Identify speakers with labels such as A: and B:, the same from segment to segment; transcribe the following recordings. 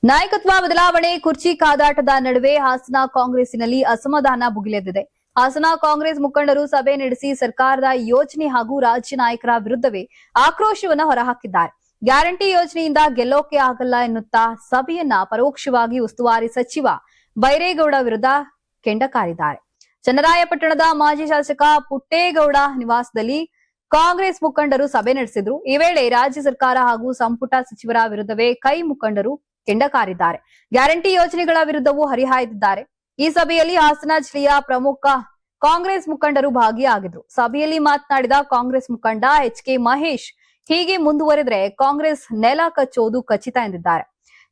A: ನಾಯಕತ್ವ ಬದಲಾವಣೆ ಕುರ್ಚಿ ಕಾದಾಟದ ನಡುವೆ ಹಾಸನ ಕಾಂಗ್ರೆಸ್ಸಿನಲ್ಲಿ ಅಸಮಾಧಾನ ಭುಗಿಲೆದ್ದಿದೆ. ಹಾಸನ ಕಾಂಗ್ರೆಸ್ ಮುಖಂಡರು ಸಭೆ ನಡೆಸಿ ಸರ್ಕಾರದ ಯೋಜನೆ ಹಾಗೂ ರಾಜ್ಯ ನಾಯಕರ ವಿರುದ್ಧವೇ ಆಕ್ರೋಶವನ್ನು ಹೊರಹಾಕಿದ್ದಾರೆ. ಗ್ಯಾರಂಟಿ ಯೋಜನೆಯಿಂದ ಗೆಲ್ಲೋಕೆ ಆಗಲ್ಲ ಎನ್ನುತ್ತಾ ಸಭೆಯನ್ನ ಪರೋಕ್ಷವಾಗಿ ಉಸ್ತುವಾರಿ ಸಚಿವ ಬೈರೇಗೌಡ ವಿರುದ್ಧ ಕೆಂಡಕಾರಿದ್ದಾರೆ. ಚನ್ನರಾಯಪಟ್ಟಣದ ಮಾಜಿ ಶಾಸಕ ಪುಟ್ಟೇಗೌಡ ನಿವಾಸದಲ್ಲಿ ಕಾಂಗ್ರೆಸ್ ಮುಖಂಡರು ಸಭೆ ನಡೆಸಿದ್ರು. ಈ ವೇಳೆ ರಾಜ್ಯ ಸರ್ಕಾರ ಹಾಗೂ ಸಂಪುಟ ಸಚಿವರ ವಿರುದ್ಧವೇ ಕೈ ಮುಖಂಡರು ಕೆಂಡಕಾರಿದ್ದಾರೆ. ಗ್ಯಾರಂಟಿ ಯೋಜನೆಗಳ ವಿರುದ್ಧವೂ ಹರಿಹಾಯ್ದಿದ್ದಾರೆ. ಈ ಸಭೆಯಲ್ಲಿ ಹಾಸನ ಜಿಲ್ಲೆಯ ಪ್ರಮುಖ ಕಾಂಗ್ರೆಸ್ ಮುಖಂಡರು ಭಾಗಿಯಾಗಿದ್ರು. ಸಭೆಯಲ್ಲಿ ಮಾತನಾಡಿದ ಕಾಂಗ್ರೆಸ್ ಮುಖಂಡ ಎಚ್.ಕೆ. ಮಹೇಶ್, ಹೀಗೆ ಮುಂದುವರೆದ್ರೆ ಕಾಂಗ್ರೆಸ್ ನೆಲ ಕಚ್ಚೋದು ಖಚಿತ ಎಂದಿದ್ದಾರೆ.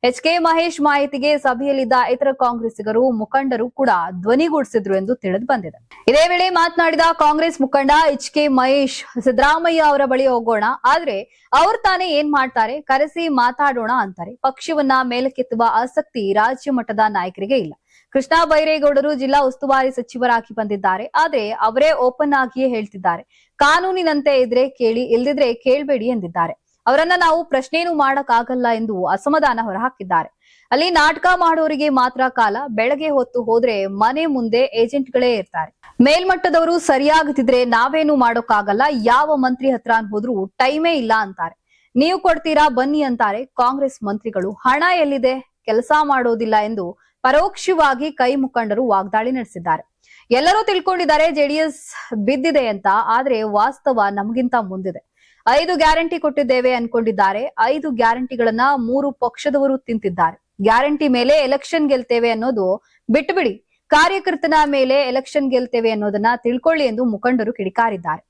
A: ಎಚ್.ಕೆ. ಮಹೇಶ್ ಮಾಹಿತಿಗೆ ಸಭೆಯಲ್ಲಿದ್ದ ಇತರ ಕಾಂಗ್ರೆಸ್ಸಿಗರು ಮುಖಂಡರು ಕೂಡ ಧ್ವನಿಗೂಡಿಸಿದ್ರು ಎಂದು ತಿಳಿದು ಬಂದಿದೆ. ಇದೇ ವೇಳೆ ಮಾತನಾಡಿದ ಕಾಂಗ್ರೆಸ್ ಮುಖಂಡ ಎಚ್.ಕೆ. ಮಹೇಶ್, ಸಿದ್ದರಾಮಯ್ಯ ಅವರ ಬಳಿ ಹೋಗೋಣ, ಆದ್ರೆ ಅವ್ರು ತಾನೇ ಏನ್ ಮಾಡ್ತಾರೆ, ಕರೆಸಿ ಮಾತಾಡೋಣ ಅಂತಾರೆ. ಪಕ್ಷವನ್ನ ಮೇಲಕ್ಕೆತ್ತುವ ಆಸಕ್ತಿ ರಾಜ್ಯ ಮಟ್ಟದ ನಾಯಕರಿಗೆ ಇಲ್ಲ. ಕೃಷ್ಣ ಬೈರೇಗೌಡರು ಜಿಲ್ಲಾ ಉಸ್ತುವಾರಿ ಸಚಿವರಾಗಿ ಬಂದಿದ್ದಾರೆ. ಆದ್ರೆ ಅವರೇ ಓಪನ್ ಆಗಿಯೇ ಹೇಳ್ತಿದ್ದಾರೆ, ಕಾನೂನಿನಂತೆ ಇದ್ರೆ ಕೇಳಿ, ಇಲ್ದಿದ್ರೆ ಕೇಳ್ಬೇಡಿ ಎಂದಿದ್ದಾರೆ. ಅವರನ್ನ ನಾವು ಪ್ರಶ್ನೆನೂ ಮಾಡಕ್ಕಾಗಲ್ಲ ಎಂದು ಅಸಮಾಧಾನ ಹೊರಹಾಕಿದ್ದಾರೆ. ಅಲ್ಲಿ ನಾಟಕ ಮಾಡೋರಿಗೆ ಮಾತ್ರ ಕಾಲ, ಬೆಳಗ್ಗೆ ಹೊತ್ತು ಹೋದ್ರೆ ಮನೆ ಮುಂದೆ ಏಜೆಂಟ್ಗಳೇ ಇರ್ತಾರೆ. ಮೇಲ್ಮಟ್ಟದವರು ಸರಿಯಾಗದಿದ್ರೆ ನಾವೇನು ಮಾಡೋಕ್ಕಾಗಲ್ಲ, ಯಾವ ಮಂತ್ರಿ ಹತ್ರ ಹೋದ್ರೂ ಟೈಮೇ ಇಲ್ಲ ಅಂತಾರೆ. ನೀವು ಕೊಡ್ತೀರಾ ಬನ್ನಿ ಅಂತಾರೆ ಕಾಂಗ್ರೆಸ್ ಮಂತ್ರಿಗಳು. ಹಣ ಎಲ್ಲಿದೆ, ಕೆಲಸ ಮಾಡೋದಿಲ್ಲ ಎಂದು ಪರೋಕ್ಷವಾಗಿ ಕೈ ಮುಖಂಡರು ವಾಗ್ದಾಳಿ ನಡೆಸಿದ್ದಾರೆ. ಎಲ್ಲರೂ ತಿಳ್ಕೊಂಡಿದ್ದಾರೆ ಜೆಡಿಎಸ್ ಬಿದ್ದಿದೆ ಅಂತ, ಆದ್ರೆ ವಾಸ್ತವ ನಮಗಿಂತ ಮುಂದಿದೆ. 5 ಗ್ಯಾರಂಟಿ ಕೊಟ್ಟಿದ್ದೇವೆ ಅನ್ಕೊಂಡಿದ್ದಾರೆ. 5 ಗ್ಯಾರಂಟಿಗಳನ್ನ 3 ಪಕ್ಷದವರು ತಿಂತಿದ್ದಾರೆ. ಗ್ಯಾರಂಟಿ ಮೇಲೆ ಎಲೆಕ್ಷನ್ ಗೆಲ್ತೇವೆ ಅನ್ನೋದು ಬಿಟ್ಟುಬಿಡಿ, ಕಾರ್ಯಕರ್ತನ ಮೇಲೆ ಎಲೆಕ್ಷನ್ ಗೆಲ್ತೇವೆ ಅನ್ನೋದನ್ನ ತಿಳ್ಕೊಳ್ಳಿ ಎಂದು ಮುಖಂಡರು ಕಿಡಿಕಾರಿದ್ದಾರೆ.